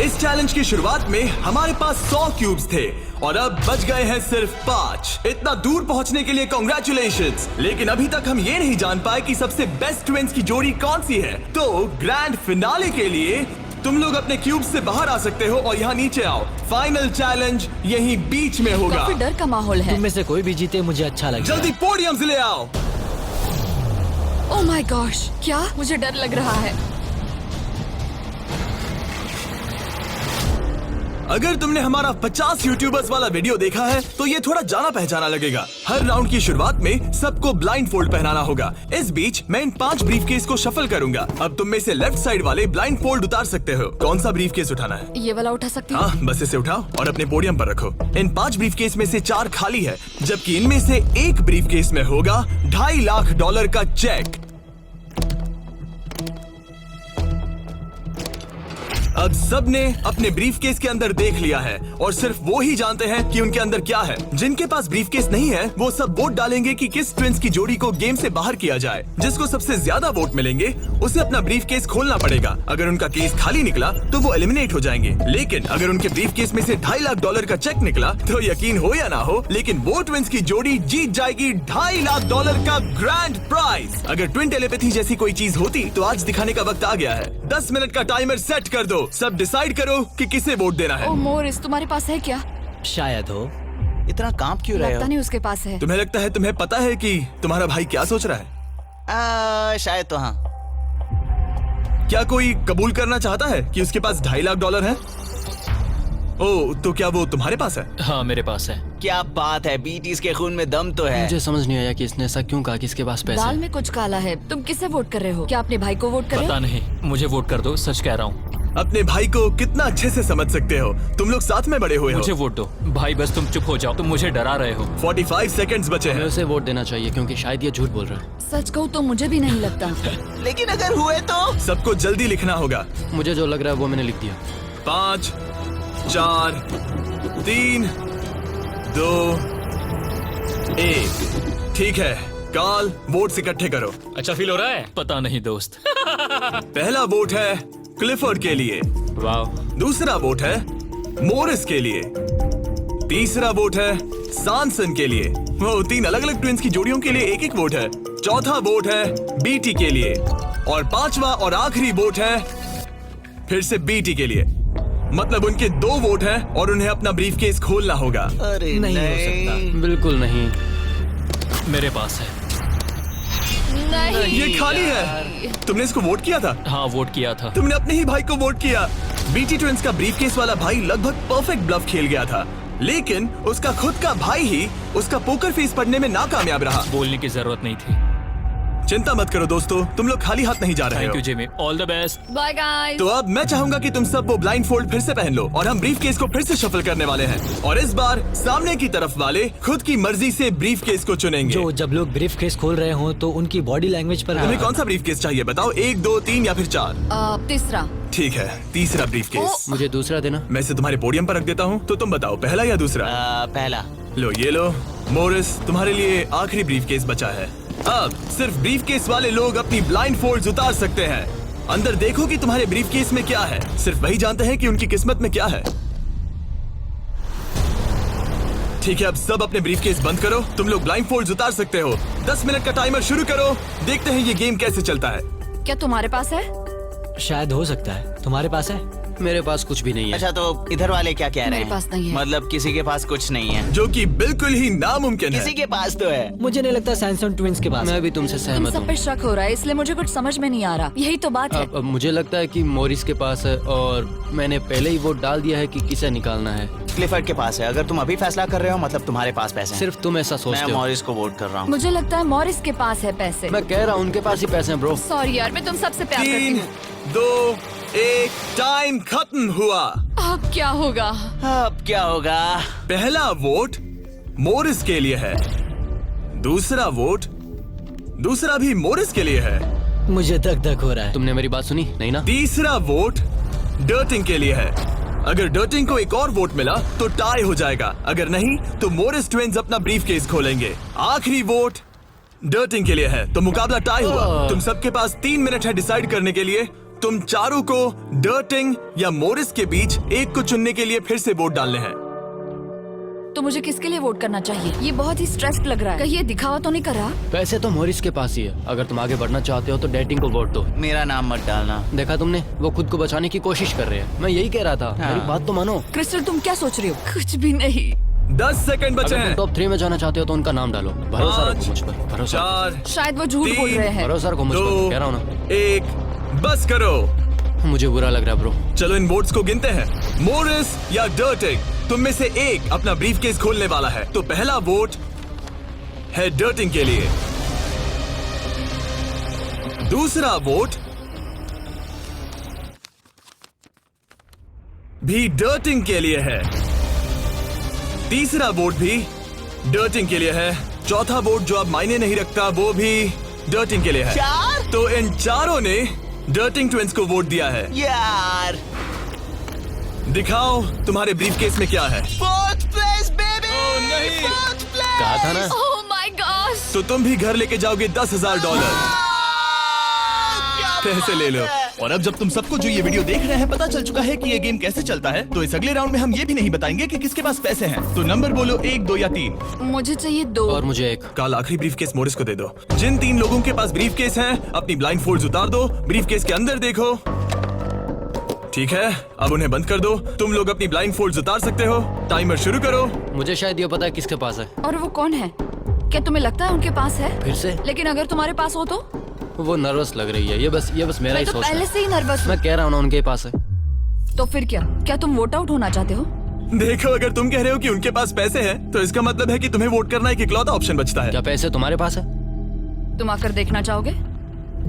इस चैलेंज की शुरुआत में हमारे पास 100 क्यूब्स थे और अब बच गए हैं सिर्फ 5। इतना दूर पहुंचने के लिए कांग्रेचुलेशंस। लेकिन अभी तक हम ये नहीं जान पाए कि सबसे बेस्ट ट्विंस की जोड़ी कौन सी है। तो ग्रैंड फिनाले के लिए तुम लोग अपने क्यूब्स से बाहर आ सकते हो और यहाँ नीचे आओ। फाइनल चैलेंज यहीं बीच में होगा। काफी डर का माहौल है। तुम में से कोई भी जीते मुझे अच्छा लगेगा। जल्दी पोडियम से ले आओ। ओह माय गॉश, क्या? मुझे डर लग रहा है। अगर तुमने हमारा 50 यूट्यूबर्स वाला वीडियो देखा है तो ये थोड़ा जाना पहचाना लगेगा। हर राउंड की शुरुआत में सबको ब्लाइंड फोल्ड पहनाना होगा। इस बीच मैं इन 5 ब्रीफकेस को शफल करूंगा। अब तुम में से लेफ्ट साइड वाले ब्लाइंड फोल्ड उतार सकते हो। कौन सा ब्रीफकेस उठाना है? ये वाला उठा सकती हूँ? हाँ, बस इसे उठाओ और अपने पोडियम पर रखो। इन 5 ब्रीफकेस में से 4 खाली है, जबकि इनमें से एक ब्रीफकेस में होगा $2.5 लाख का चेक। अब सबने अपने ब्रीफकेस के अंदर देख लिया है और सिर्फ वो ही जानते हैं कि उनके अंदर क्या है। जिनके पास ब्रीफकेस नहीं है वो सब वोट डालेंगे कि किस ट्विंस की जोड़ी को गेम से बाहर किया जाए। जिसको सबसे ज्यादा वोट मिलेंगे उसे अपना ब्रीफकेस खोलना पड़ेगा। अगर उनका केस खाली निकला तो वो एलिमिनेट हो जाएंगे। लेकिन अगर उनके ब्रीफकेस में से $2.5 लाख का चेक निकला तो यकीन हो या ना हो, लेकिन वो ट्विंस की जोड़ी जीत जाएगी $2.5 लाख का ग्रैंड प्राइज। अगर ट्विन टेलीपैथी जैसी कोई चीज होती तो आज दिखाने का वक्त आ गया है। 10 मिनट का टाइमर सेट कर दो। सब डिसाइड करो कि किसे वोट देना है। ओह मोरिस, तुम्हारे पास है क्या? शायद हो। इतना कांप क्यों रहे लगता हो? नहीं उसके पास है। तुम्हें लगता है तुम्हें पता है कि तुम्हारा भाई क्या सोच रहा है? शायद तो हाँ। क्या कोई कबूल करना चाहता है कि उसके पास $2.5 लाख है? ओह, तो क्या वो तुम्हारे पास है? हाँ, मेरे पास है। क्या बात है, बीटीज के खून में दम तो है। मुझे समझ नहीं आया कि इसने ऐसा क्यों कहा कि इसके पास पैसे दाल हैं। में कुछ काला है। तुम किसे वोट कर रहे हो? क्या अपने भाई को वोट कर रहे पता हो? नहीं, मुझे वोट कर दो, सच कह रहा हूँ। अपने भाई को कितना अच्छे से समझ सकते हो। तुम लोग साथ में बड़े हुए हो। मुझे वोट दो भाई, बस तुम चुप हो जाओ। तुम मुझे डरा रहे हो। 45 सेकंड्स बचे हमें हैं। उसे वोट देना चाहिए क्योंकि शायद ये झूठ बोल रहा है। सच कहूँ तो मुझे भी नहीं लगता। लेकिन अगर हुए तो? सबको जल्दी लिखना होगा। मुझे जो लग रहा है वो मैंने लिख दिया। 5, 4, 3, 2, 1। ठीक है, कार्ल, वोट्स इकट्ठे करो। अच्छा फील हो रहा है? पता नहीं दोस्त। पहला वोट है क्लिफर्ड के लिए। वाह। दूसरा वोट है मोरिस के लिए। तीसरा वोट है सॉनसन के लिए। वो 3 अलग अलग ट्विंस की जोड़ियों के लिए एक वोट है। चौथा वोट है बीटी के लिए और 5वां और आखिरी वोट है फिर से बीटी के लिए। मतलब उनके 2 वोट हैं और उन्हें अपना ब्रीफकेस खोलना होगा। अरे नहीं हो सकता। बिल्कुल नहीं। मेरे पास है। नहीं, ये खाली है। तुमने इसको वोट किया था? हाँ, वोट किया था। तुमने अपने ही भाई को वोट किया। बीटी ट्विंस का ब्रीफकेस वाला भाई लगभग परफेक्ट ब्लफ खेल गया था, लेकिन उसका खुद का भाई ही उसका पोकर फेस पढ़ने में नाकामयाब रहा। बोलने की जरूरत नहीं थी। चिंता मत करो दोस्तों, तुम लोग खाली हाथ नहीं जा रहे थैंक हो। You Jimmy, all the best. Bye guys. तो अब मैं चाहूंगा कि तुम सब वो ब्लाइंड फोल्ड फिर से पहन लो और हम ब्रीफ केस को फिर से शफल करने वाले हैं। और इस बार सामने की तरफ वाले खुद की मर्जी से ब्रीफ केस को चुनेंगे। जो जब लोग ब्रीफ केस खोल रहे हो तो उनकी बॉडी लैंग्वेज पर तुम्हें कौन सा ब्रीफ केस चाहिए बताओ? 1, 2, 3 या फिर 4? तीसरा। ठीक है, तीसरा ब्रीफ केस। मुझे दूसरा देना। मैं इसे तुम्हारे पोडियम पर रख देता हूँ, तो तुम बताओ पहला या दूसरा? पहला। लो ये लो मोरिस, तुम्हारे लिए आखिरी ब्रीफ केस बचा है। अब सिर्फ ब्रीफ केस वाले लोग अपनी ब्लाइंड फोल्ड्स उतार सकते हैं। अंदर देखो कि तुम्हारे ब्रीफ केस में क्या है। सिर्फ वही जानते हैं कि उनकी किस्मत में क्या है। ठीक है, अब सब अपने ब्रीफ केस बंद करो। तुम लोग ब्लाइंड फोल्ड्स उतार सकते हो। 10 मिनट का टाइमर शुरू करो। देखते हैं ये गेम कैसे चलता है। क्या तुम्हारे पास है? शायद हो सकता है। तुम्हारे पास है? मेरे पास कुछ भी नहीं है। अच्छा, तो इधर वाले क्या कह रहे मेरे हैं? पास नहीं है। मतलब किसी के पास कुछ नहीं है? जो कि बिल्कुल ही नामुमकिन है। किसी के पास तो है। मुझे नहीं लगता सैमसंग ट्विंस के पास। मैं भी तुमसे इन सहमत सब हूँ। पे शक हो रहा है, इसलिए मुझे कुछ समझ में नहीं आ रहा। यही तो बात है। अब मुझे लगता है कि मॉरिस के पास है और मैंने पहले ही वोट डाल दिया है कि किसे निकालना है। क्लिफर्ड के पास है। अगर तुम अभी फैसला कर रहे हो मतलब तुम्हारे पास पैसे हैं। सिर्फ तुम ऐसा मैं सोचते हो। मॉरिस को वोट कर रहा हूँ। मुझे लगता है मॉरिस के पास है पैसे। मैं कह रहा हूँ उनके पास ही पैसे हैं ब्रो। सॉरी यार, मैं तुम सबसे प्यार करती 3, हूँ। 2, 1 टाइम खत्म हुआ। अब क्या होगा? अब क्या होगा? पहला वोट मोरिस के लिए है। दूसरा वोट दूसरा भी मोरिस के लिए है। मुझे धक धक हो रहा है। तुमने मेरी बात सुनी नहीं ना? तीसरा वोट डर्टिंग के लिए है। अगर डर्टिंग को एक और वोट मिला तो टाई हो जाएगा। अगर नहीं तो मोरिस ट्विंस अपना ब्रीफ केस खोलेंगे। आखिरी वोट डर्टिंग के लिए है, तो मुकाबला टाई हुआ। तुम सबके पास 3 मिनट है डिसाइड करने के लिए। तुम चारों को डर्टिंग या मोरिस के बीच एक को चुनने के लिए फिर से वोट डालने हैं। तो मुझे किसके लिए वोट करना चाहिए? ये बहुत ही स्ट्रेस्ड लग रहा है। कहीं ये दिखावा तो नहीं कर रहा? पैसे तो मॉरिस के पास ही है। अगर तुम आगे बढ़ना चाहते हो तो डेटिंग को वोट दो। मेरा नाम मत डालना। देखा तुमने, वो खुद को बचाने की कोशिश कर रहे हैं। मैं यही कह रहा था। हाँ। मेरी बात तो मानो। क्रिस्टल, तुम क्या सोच रही हो? कुछ भी नहीं। 10 सेकंड बचे अगर हैं। तुम टॉप 3 में जाना चाहते हो तो उनका नाम डालो। भरोसा रखो मुझ पर। भरोसा 4, शायद वो झूठ बोल रहे हैं। भरोसा रखो मुझ पर, कह रहा हूँ ना। 1 बस करो। मुझे बुरा लग रहा है ब्रो। चलो इन वोट्स को गिनते हैं। मोरिस या डर्टिंग, तुम में से एक अपना ब्रीफकेस खोलने वाला है। तो पहला वोट है डर्टिंग के लिए। दूसरा वोट भी डर्टिंग के लिए है। तीसरा वोट भी डर्टिंग के लिए है। चौथा वोट जो अब मायने नहीं रखता वो भी डर्टिंग के लिए है। तो इन चारों ने डर्टिंग ट्विंस को वोट दिया है। यार, दिखाओ तुम्हारे ब्रीफकेस में क्या है। Fourth place baby. नहीं। Fourth place. कहा था ना। Oh my gosh. तो तुम भी घर लेके जाओगे $10,000। पैसे ले लो। और अब जब तुम सबको जो ये वीडियो देख रहे हैं पता चल चुका है कि ये गेम कैसे चलता है, तो इस अगले राउंड में हम ये भी नहीं बताएंगे कि किसके पास पैसे हैं। तो नंबर बोलो, 1, 2 या 3। मुझे चाहिए 2। और मुझे 1। कल आखिरी ब्रीफकेस मोरिस को दे दो। जिन 3 लोगों के पास ब्रीफकेस हैं, अपनी ब्लाइंड फोल्ड्स उतार दो। ब्रीफकेस के अंदर देखो। ठीक है, अब उन्हें बंद कर दो। तुम लोग अपनी ब्लाइंड फोल्ड्स उतार सकते हो। टाइमर शुरू करो। मुझे शायद ये पता है किसके पास है। और वो कौन है? क्या तुम्हें लगता है उनके पास है? फिर से लेकिन अगर तुम्हारे पास हो तो? वो नर्वस लग रही है। ये बस मेरा मैं ही तो सोच पहले है। से ही नर्वस हूँ। मैं कह रहा हूँ ना उनके पास है। तो फिर क्या तुम वोट आउट होना चाहते हो? देखो, अगर तुम कह रहे हो कि उनके पास पैसे हैं, तो इसका मतलब है कि तुम्हें वोट करना एक इकलौता ऑप्शन बचता है। क्या पैसे तुम्हारे पास है? तुम आकर देखना चाहोगे?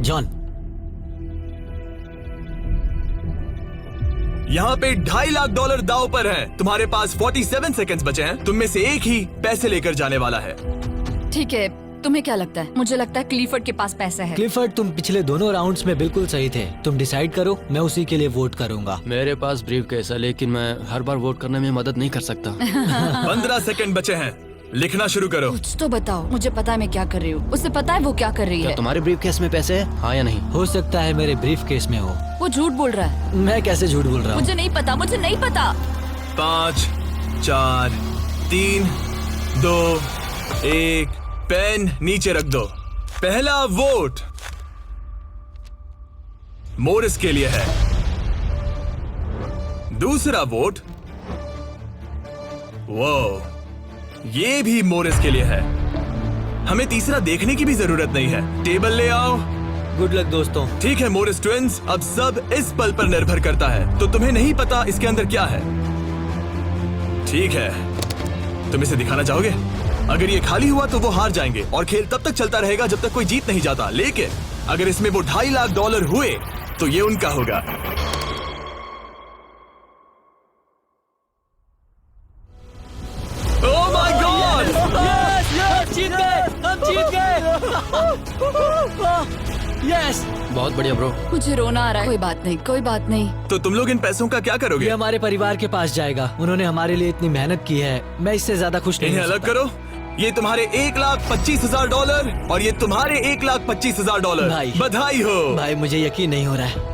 जॉन, यहाँ पे $2.5 लाख दाव पर है। तुम्हारे पास 47 सेकंड्स बचे हैं। तुम में से एक ही पैसे लेकर जाने वाला है। ठीक है, तुम्हें क्या लगता है? मुझे लगता है क्लीफर्ड के पास पैसा है। क्लिफर्ड, तुम पिछले दोनों राउंड्स में बिल्कुल सही थे। तुम डिसाइड करो, मैं उसी के लिए वोट करूंगा। मेरे पास ब्रीफ केस है, लेकिन मैं हर बार वोट करने में मदद नहीं कर सकता। 15 सेकंड बचे हैं। लिखना शुरू करो। कुछ तो बताओ। मुझे पता है मैं क्या कर रही हूँ। उसे पता है वो क्या कर रही क्या है। तुम्हारे ब्रीफ केस में पैसे है? हाँ या नहीं? हो सकता है मेरे ब्रीफ केस में हो। वो झूठ बोल रहा है। मैं कैसे झूठ बोल रहा हूँ? मुझे नहीं पता। मुझे नहीं पता। 5, 4, 3, 2, 1। पेन नीचे रख दो। पहला वोट मोरिस के लिए है। दूसरा वोट ये भी मोरिस के लिए है। हमें तीसरा देखने की भी जरूरत नहीं है। टेबल ले आओ। गुड लक दोस्तों। ठीक है मोरिस ट्विंस, अब सब इस पल पर निर्भर करता है। तो तुम्हें नहीं पता इसके अंदर क्या है। ठीक है, तुम इसे दिखाना चाहोगे? अगर ये खाली हुआ तो वो हार जाएंगे और खेल तब तक चलता रहेगा जब तक कोई जीत नहीं जाता। लेकिन अगर इसमें वो $2.5 लाख हुए तो ये उनका होगा। Oh my God! जीत गए, हम जीत गए। यस, बहुत बढ़िया ब्रो। मुझे रोना आ रहा है। कोई बात नहीं, कोई बात नहीं। तो तुम लोग इन पैसों का क्या ये करोगे? हमारे परिवार के पास जाएगा। उन्होंने हमारे लिए इतनी मेहनत की है, मैं इससे ज्यादा खुश नहीं इन्हें हो अलग सकता। करो। ये तुम्हारे $1,25,000 और ये तुम्हारे $1,25,000। भाई। बधाई हो। भाई मुझे यकीन नहीं हो रहा है।